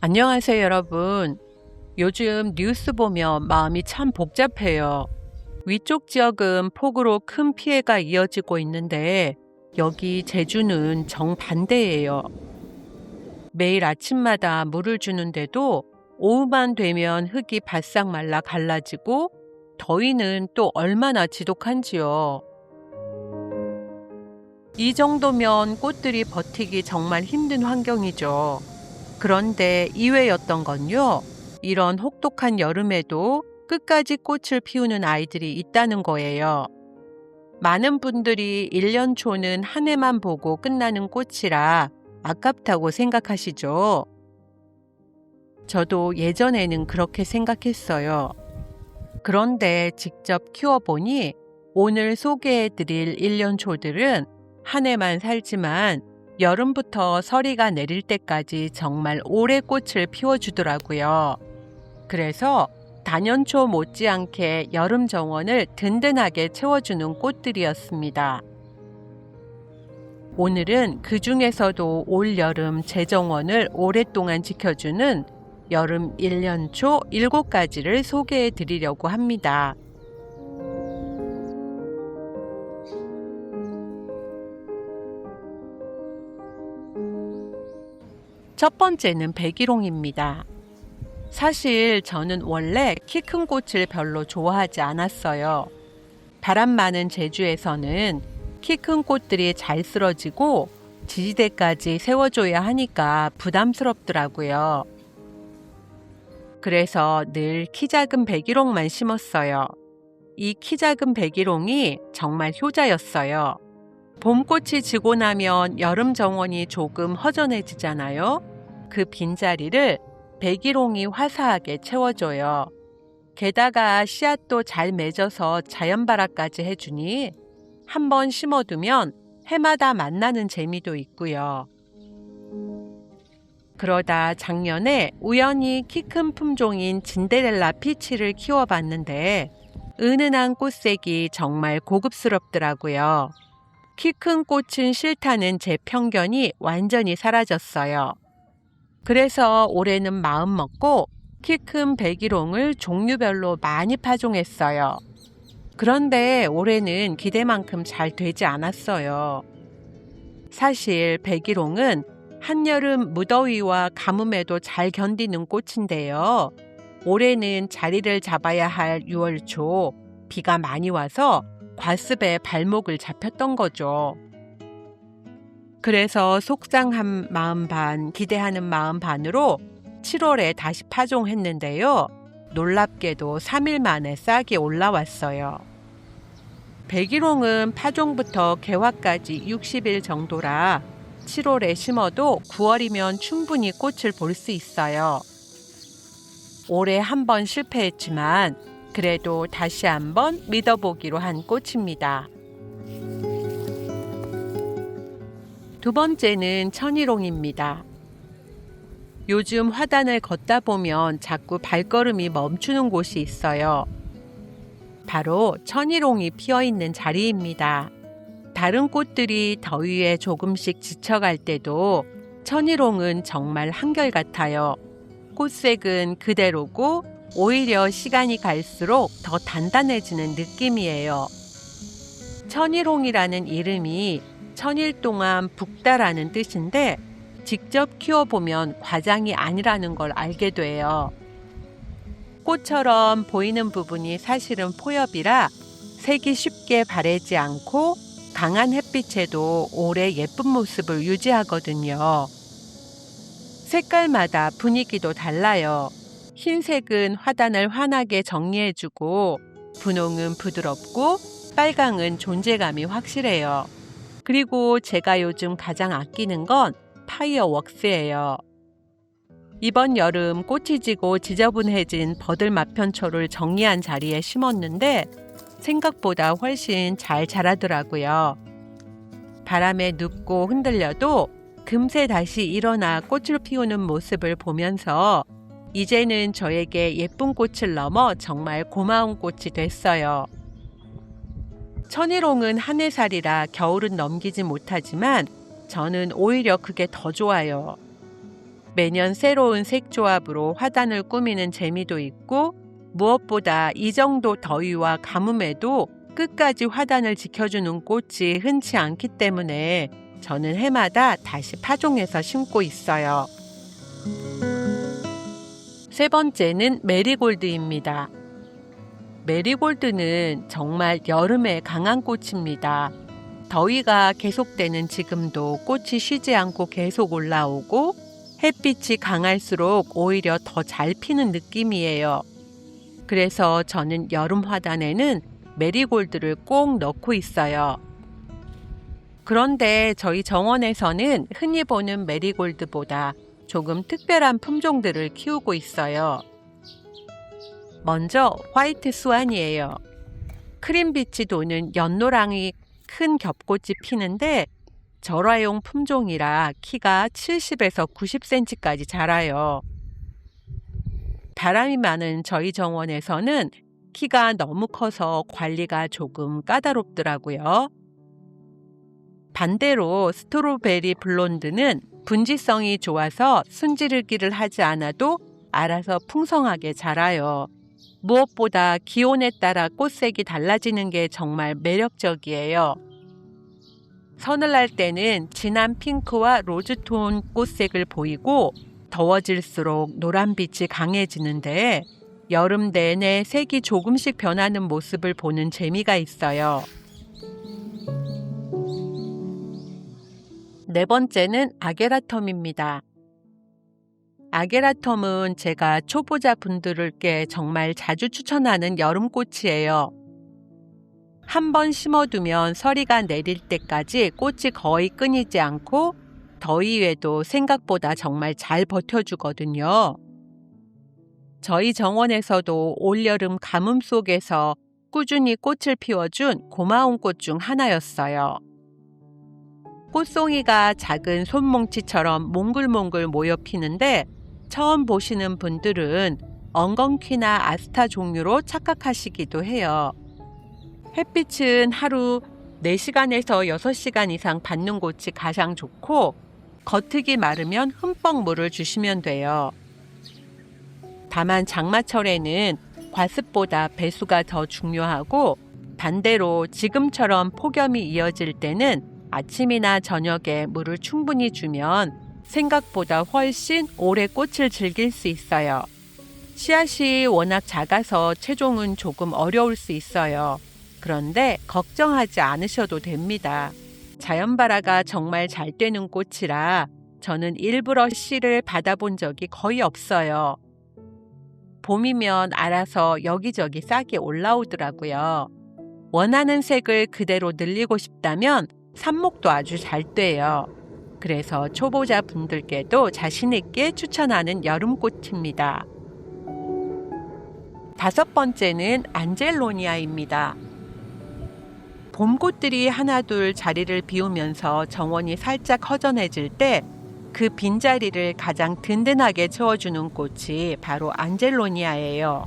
안녕하세요, 여러분. 요즘 뉴스 보면 마음이 참 복잡해요. 위쪽 지역은 폭우로 큰 피해가 이어지고 있는데 여기 제주는 정반대예요. 매일 아침마다 물을 주는데도 오후만 되면 흙이 바싹 말라 갈라지고 더위는 또 얼마나 지독한지요. 이 정도면 꽃들이 버티기 정말 힘든 환경이죠. 그런데 이외였던 건요. 이런 혹독한 여름에도 끝까지 꽃을 피우는 아이들이 있다는 거예요. 많은 분들이 1년 초는 한 해만 보고 끝나는 꽃이라 아깝다고 생각하시죠. 저도 예전에는 그렇게 생각했어요. 그런데 직접 키워보니 오늘 소개해드릴 1년 초들은 한 해만 살지만 여름부터 서리가 내릴 때까지 정말 오래 꽃을 피워주더라고요. 그래서 단연초 못지않게 여름 정원을 든든하게 채워주는 꽃들이었습니다. 오늘은 그 중에서도 올 여름 제 정원을 오랫동안 지켜주는 여름 1년초 7가지를 소개해 드리려고 합니다. 첫 번째는 백일홍입니다. 사실 저는 원래 키 큰 꽃을 별로 좋아하지 않았어요. 바람 많은 제주에서는 키 큰 꽃들이 잘 쓰러지고 지지대까지 세워줘야 하니까 부담스럽더라고요. 그래서 늘 키 작은 백일홍만 심었어요. 이 키 작은 백일홍이 정말 효자였어요. 봄꽃이 지고 나면 여름 정원이 조금 허전해지잖아요. 그 빈자리를 백일홍이 화사하게 채워줘요. 게다가 씨앗도 잘 맺어서 자연발화까지 해주니 한번 심어두면 해마다 만나는 재미도 있고요. 그러다 작년에 우연히 키 큰 품종인 진데렐라 피치를 키워봤는데 은은한 꽃색이 정말 고급스럽더라고요. 키 큰 꽃은 싫다는 제 편견이 완전히 사라졌어요. 그래서 올해는 마음 먹고 키 큰 백일홍을 종류별로 많이 파종했어요. 그런데 올해는 기대만큼 잘 되지 않았어요. 사실 백일홍은 한여름 무더위와 가뭄에도 잘 견디는 꽃인데요. 올해는 자리를 잡아야 할 6월 초 비가 많이 와서 과습에 발목을 잡혔던 거죠. 그래서 속상한 마음 반, 기대하는 마음 반으로 7월에 다시 파종했는데요. 놀랍게도 3일 만에 싹이 올라왔어요. 백일홍은 파종부터 개화까지 60일 정도라 7월에 심어도 9월이면 충분히 꽃을 볼 수 있어요. 올해 한 번 실패했지만 그래도 다시 한번 믿어보기로 한 꽃입니다. 두 번째는 천일홍입니다. 요즘 화단을 걷다 보면 자꾸 발걸음이 멈추는 곳이 있어요. 바로 천일홍이 피어있는 자리입니다. 다른 꽃들이 더위에 조금씩 지쳐갈 때도 천일홍은 정말 한결같아요. 꽃색은 그대로고 오히려 시간이 갈수록 더 단단해지는 느낌이에요. 천일홍이라는 이름이 천일 동안 붓다라는 뜻인데 직접 키워보면 과장이 아니라는 걸 알게 돼요. 꽃처럼 보이는 부분이 사실은 포엽이라 색이 쉽게 바래지 않고 강한 햇빛에도 오래 예쁜 모습을 유지하거든요. 색깔마다 분위기도 달라요. 흰색은 화단을 환하게 정리해주고 분홍은 부드럽고 빨강은 존재감이 확실해요. 그리고 제가 요즘 가장 아끼는 건 파이어웍스예요. 이번 여름 꽃이 지고 지저분해진 버들마편초를 정리한 자리에 심었는데 생각보다 훨씬 잘 자라더라고요. 바람에 눕고 흔들려도 금세 다시 일어나 꽃을 피우는 모습을 보면서 이제는 저에게 예쁜 꽃을 넘어 정말 고마운 꽃이 됐어요. 천일홍은 한 해살이라 겨울은 넘기지 못하지만 저는 오히려 그게 더 좋아요. 매년 새로운 색조합으로 화단을 꾸미는 재미도 있고 무엇보다 이 정도 더위와 가뭄에도 끝까지 화단을 지켜주는 꽃이 흔치 않기 때문에 저는 해마다 다시 파종해서 심고 있어요. 세 번째는 메리골드입니다. 메리골드는 정말 여름에 강한 꽃입니다. 더위가 계속되는 지금도 꽃이 쉬지 않고 계속 올라오고 햇빛이 강할수록 오히려 더 잘 피는 느낌이에요. 그래서 저는 여름 화단에는 메리골드를 꼭 넣고 있어요. 그런데 저희 정원에서는 흔히 보는 메리골드보다 조금 특별한 품종들을 키우고 있어요. 먼저 화이트 스완이에요. 크림빛이 도는 연노랑이 큰 겹꽃이 피는데 절화용 품종이라 키가 70에서 90cm까지 자라요. 바람이 많은 저희 정원에서는 키가 너무 커서 관리가 조금 까다롭더라고요. 반대로 스트로베리 블론드는 분지성이 좋아서 순지르기를 하지 않아도 알아서 풍성하게 자라요. 무엇보다 기온에 따라 꽃색이 달라지는 게 정말 매력적이에요. 서늘날 때는 진한 핑크와 로즈톤 꽃색을 보이고 더워질수록 노란빛이 강해지는데 여름 내내 색이 조금씩 변하는 모습을 보는 재미가 있어요. 네 번째는 아게라텀입니다. 아게라텀은 제가 초보자 분들께 정말 자주 추천하는 여름꽃이에요. 한번 심어두면 서리가 내릴 때까지 꽃이 거의 끊이지 않고 더위에도 생각보다 정말 잘 버텨주거든요. 저희 정원에서도 올여름 가뭄 속에서 꾸준히 꽃을 피워준 고마운 꽃 중 하나였어요. 꽃송이가 작은 손뭉치처럼 몽글몽글 모여 피는데 처음 보시는 분들은 엉겅퀴나 아스타 종류로 착각하시기도 해요. 햇빛은 하루 4시간에서 6시간 이상 받는 곳이 가장 좋고 겉흙이 마르면 흠뻑 물을 주시면 돼요. 다만 장마철에는 과습보다 배수가 더 중요하고 반대로 지금처럼 폭염이 이어질 때는 아침이나 저녁에 물을 충분히 주면 생각보다 훨씬 오래 꽃을 즐길 수 있어요. 씨앗이 워낙 작아서 채종은 조금 어려울 수 있어요. 그런데 걱정하지 않으셔도 됩니다. 자연발화가 정말 잘 되는 꽃이라 저는 일부러 씨를 받아본 적이 거의 없어요. 봄이면 알아서 여기저기 싹이 올라오더라고요. 원하는 색을 그대로 늘리고 싶다면 삽목도 아주 잘 돼요. 그래서 초보자 분들께도 자신 있게 추천하는 여름꽃입니다. 다섯 번째는 안젤로니아입니다. 봄꽃들이 하나둘 자리를 비우면서 정원이 살짝 허전해질 때 그 빈자리를 가장 든든하게 채워주는 꽃이 바로 안젤로니아예요.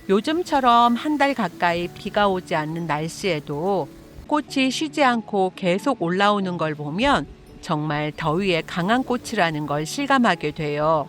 요즘처럼 한 달 가까이 비가 오지 않는 날씨에도 꽃이 쉬지 않고 계속 올라오는 걸 보면 정말 더위에 강한 꽃이라는 걸 실감하게 돼요.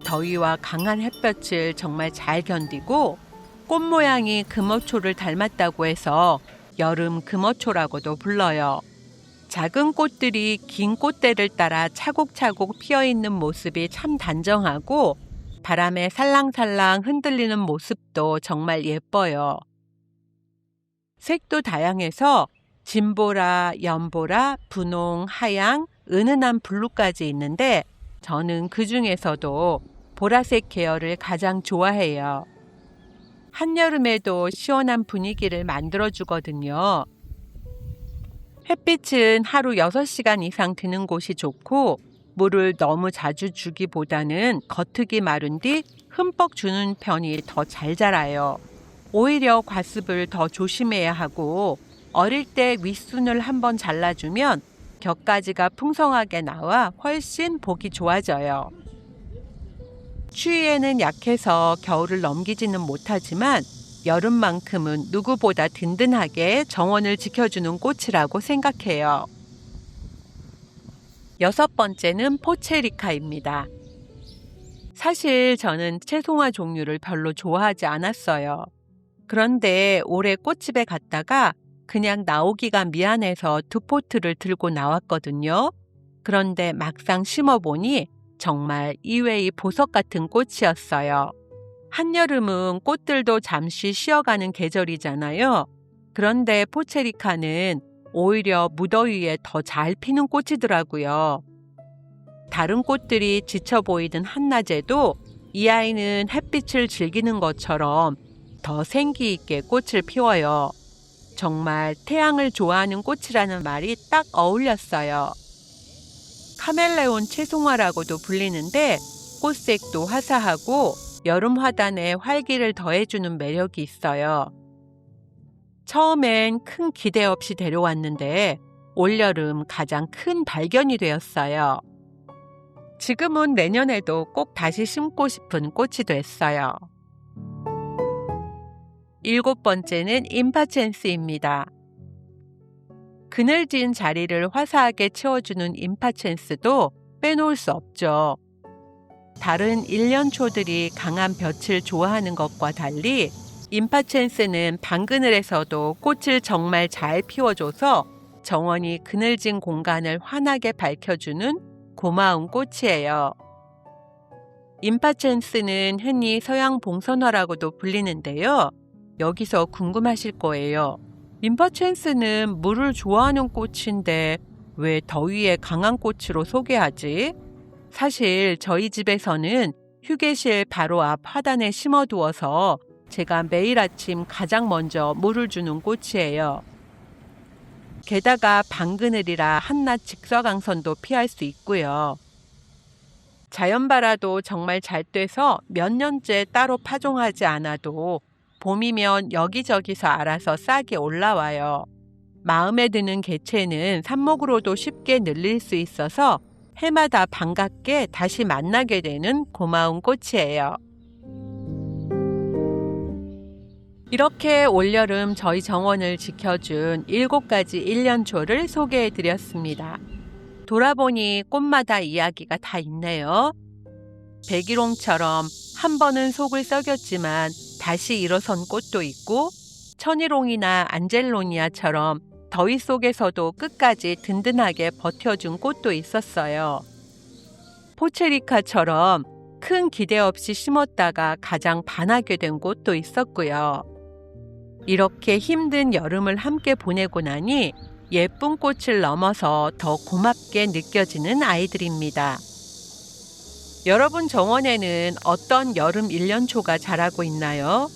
더위와 강한 햇볕을 정말 잘 견디고 꽃 모양이 금어초를 닮았다고 해서 여름 금어초라고도 불러요. 작은 꽃들이 긴 꽃대를 따라 차곡차곡 피어있는 모습이 참 단정하고 바람에 살랑살랑 흔들리는 모습도 정말 예뻐요. 색도 다양해서 진보라, 연보라, 분홍, 하양, 은은한 블루까지 있는데 저는 그 중에서도 보라색 계열을 가장 좋아해요. 한여름에도 시원한 분위기를 만들어주거든요. 햇빛은 하루 6시간 이상 드는 곳이 좋고 물을 너무 자주 주기보다는 겉흙이 마른 뒤 흠뻑 주는 편이 더 잘 자라요. 오히려 과습을 더 조심해야 하고 어릴 때 윗순을 한번 잘라주면 격가지가 풍성하게 나와 훨씬 보기 좋아져요. 추위에는 약해서 겨울을 넘기지는 못하지만 여름만큼은 누구보다 든든하게 정원을 지켜주는 꽃이라고 생각해요. 6번째는 포체리카입니다. 사실 저는 채송화 종류를 별로 좋아하지 않았어요. 그런데 올해 꽃집에 갔다가 그냥 나오기가 미안해서 2포트를 들고 나왔거든요. 그런데 막상 심어보니 정말 이외의 보석 같은 꽃이었어요. 한여름은 꽃들도 잠시 쉬어가는 계절이잖아요. 그런데 포체리카는 오히려 무더위에 더 잘 피는 꽃이더라고요. 다른 꽃들이 지쳐 보이던 한낮에도 이 아이는 햇빛을 즐기는 것처럼 더 생기 있게 꽃을 피워요. 정말 태양을 좋아하는 꽃이라는 말이 딱 어울렸어요. 카멜레온 채송화라고도 불리는데 꽃색도 화사하고 여름 화단에 활기를 더해주는 매력이 있어요. 처음엔 큰 기대 없이 데려왔는데 올여름 가장 큰 발견이 되었어요. 지금은 내년에도 꼭 다시 심고 싶은 꽃이 됐어요. 7번째는 임파첸스입니다. 그늘진 자리를 화사하게 채워주는 임파첸스도 빼놓을 수 없죠. 다른 일년초들이 강한 볕을 좋아하는 것과 달리 임파첸스는 방그늘에서도 꽃을 정말 잘 피워줘서 정원이 그늘진 공간을 환하게 밝혀주는 고마운 꽃이에요. 임파첸스는 흔히 서양 봉선화라고도 불리는데요. 여기서 궁금하실 거예요. 임파첸스는 물을 좋아하는 꽃인데 왜 더위에 강한 꽃으로 소개하지? 사실 저희 집에서는 휴게실 바로 앞 화단에 심어두어서 제가 매일 아침 가장 먼저 물을 주는 꽃이에요. 게다가 방그늘이라 한낮 직사광선도 피할 수 있고요. 자연발화도 정말 잘 돼서 몇 년째 따로 파종하지 않아도 봄이면 여기저기서 알아서 싹이 올라와요. 마음에 드는 개체는 삽목으로도 쉽게 늘릴 수 있어서 해마다 반갑게 다시 만나게 되는 고마운 꽃이에요. 이렇게 올여름 저희 정원을 지켜준 7가지 일년초를 소개해드렸습니다. 돌아보니 꽃마다 이야기가 다 있네요. 백일홍처럼 한 번은 속을 썩였지만 다시 일어선 꽃도 있고, 천일홍이나 안젤로니아처럼 더위 속에서도 끝까지 든든하게 버텨준 꽃도 있었어요. 포체리카처럼 큰 기대 없이 심었다가 가장 반하게 된 꽃도 있었고요. 이렇게 힘든 여름을 함께 보내고 나니 예쁜 꽃을 넘어서 더 고맙게 느껴지는 아이들입니다. 여러분 정원에는 어떤 여름 일년초가 자라고 있나요?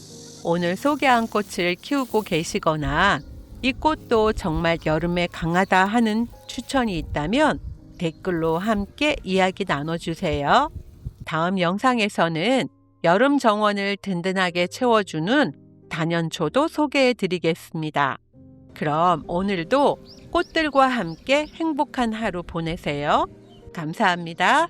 오늘 소개한 꽃을 키우고 계시거나 이 꽃도 정말 여름에 강하다 하는 추천이 있다면 댓글로 함께 이야기 나눠주세요. 다음 영상에서는 여름 정원을 든든하게 채워주는 단연초도 소개해드리겠습니다. 그럼 오늘도 꽃들과 함께 행복한 하루 보내세요. 감사합니다.